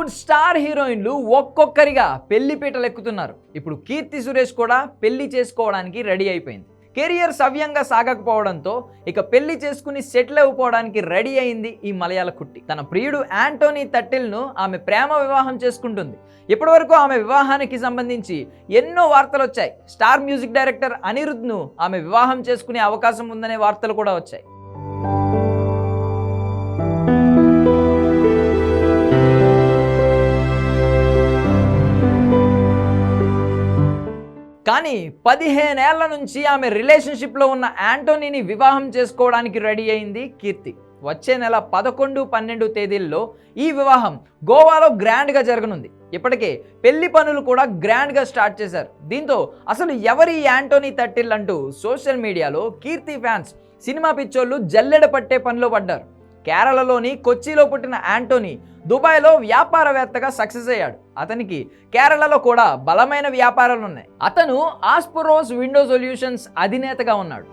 Tollywood star హీరోయిన్లు ఒక్కొక్కరిగా పెళ్లి పీటలు ఎక్కుతున్నారు. ఇప్పుడు కీర్తి సురేష్ కూడా పెళ్లి చేసుకోవడానికి రెడీ అయిపోయింది. కెరియర్ సవ్యంగా సాగకపోవడంతో ఇక పెళ్లి చేసుకుని సెటిల్ అయిపోవడానికి రెడీ అయింది ఈ మలయాళ కుట్టి. తన ప్రియుడు యాంటోనీ తట్టిల్ను ఆమె ప్రేమ వివాహం చేసుకుంటుంది. ఇప్పటివరకు ఆమె వివాహానికి సంబంధించి ఎన్నో వార్తలు వచ్చాయి. స్టార్ మ్యూజిక్ డైరెక్టర్ అనిరుద్ధ్ను ఆమె వివాహం చేసుకునే అవకాశం ఉందనే వార్తలు కూడా వచ్చాయి. కానీ 15 ఏళ్ల నుంచి ఆమె రిలేషన్షిప్లో ఉన్న యాంటోనీని వివాహం చేసుకోవడానికి రెడీ అయింది కీర్తి. వచ్చే నెల 11, 12 తేదీల్లో ఈ వివాహం గోవాలో గ్రాండ్గా జరగనుంది. ఇప్పటికే పెళ్లి పనులు కూడా గ్రాండ్గా స్టార్ట్ చేశారు. దీంతో అసలు ఎవరి యాంటోనీ తట్టిల్ అంటూ సోషల్ మీడియాలో కీర్తి ఫ్యాన్స్, సినిమా పిచ్చోళ్ళు జల్లెడ పట్టే పనిలో పడ్డారు. కేరళలోని కొచ్చిలో పుట్టిన యాంటోనీ దుబాయ్లో వ్యాపారవేత్తగా సక్సెస్ అయ్యాడు. అతనికి కేరళలో కూడా బలమైన వ్యాపారాలు ఉన్నాయి. అతను ఆస్పరోస్ విండో సొల్యూషన్స్ అధినేతగా ఉన్నాడు.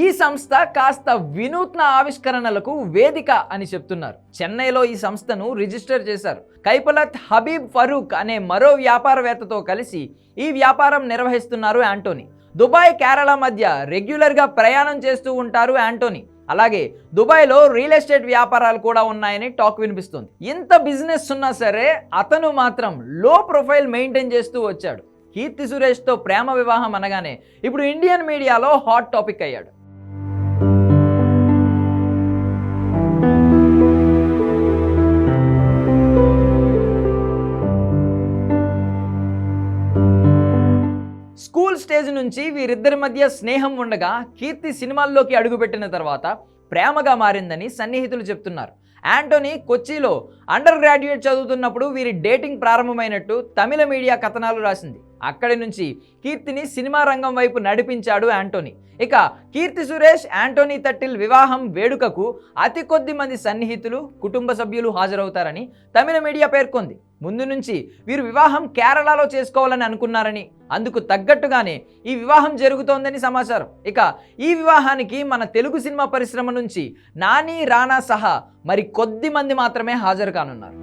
ఈ సంస్థ కాస్త వినూత్న ఆవిష్కరణలకు వేదిక అని చెప్తున్నారు. చెన్నైలో ఈ సంస్థను రిజిస్టర్ చేశారు. కైపలత్ హబీబ్ ఫరూక్ అనే మరో వ్యాపారవేత్తతో కలిసి ఈ వ్యాపారం నిర్వహిస్తున్నారు యాంటోనీ. దుబాయ్, కేరళ మధ్య రెగ్యులర్గా ప్రయాణం చేస్తూ ఉంటారు యాంటోనీ. అలాగే దుబాయ్లో రియల్ ఎస్టేట్ వ్యాపారాలు కూడా ఉన్నాయని టాక్ వినిపిస్తుంది. ఇంత బిజినెస్ ఉన్నా సరే అతను మాత్రం లో ప్రొఫైల్ మెయింటైన్ చేస్తూ వచ్చాడు. కీర్తి సురేష్తో ప్రేమ వివాహం అనగానే ఇప్పుడు ఇండియన్ మీడియాలో హాట్ టాపిక్ అయ్యాడు. స్కూల్ స్టేజ్ నుంచి వీరిద్దరి మధ్య స్నేహం ఉండగా కీర్తి సినిమాల్లోకి అడుగుపెట్టిన తర్వాత ప్రేమగా మారిందని సన్నిహితులు చెప్తున్నారు. యాంటోనీ కొచ్చిలో అండర్ గ్రాడ్యుయేట్ చదువుతున్నప్పుడు వీరి డేటింగ్ ప్రారంభమైనట్టు తమిళ మీడియా కథనాలు రాసింది. అక్కడి నుంచి కీర్తిని సినిమా రంగం వైపు నడిపించాడు యాంటోనీ. ఇక కీర్తి సురేష్, యాంటోనీ తట్టిల్ వివాహం వేడుకకు అతి కొద్ది మంది సన్నిహితులు, కుటుంబ సభ్యులు హాజరవుతారని తమిళ మీడియా పేర్కొంది. ముందు నుంచి వీరు వివాహం కేరళలో చేసుకోవాలని అనుకున్నారని, అందుకు తగ్గట్టుగానే ఈ వివాహం జరుగుతోందని సమాచారం. ఇక ఈ వివాహానికి మన తెలుగు సినిమా పరిశ్రమ నుంచి నాని, రానా సహా మరి కొద్ది మంది మాత్రమే హాజరు కానున్నారు.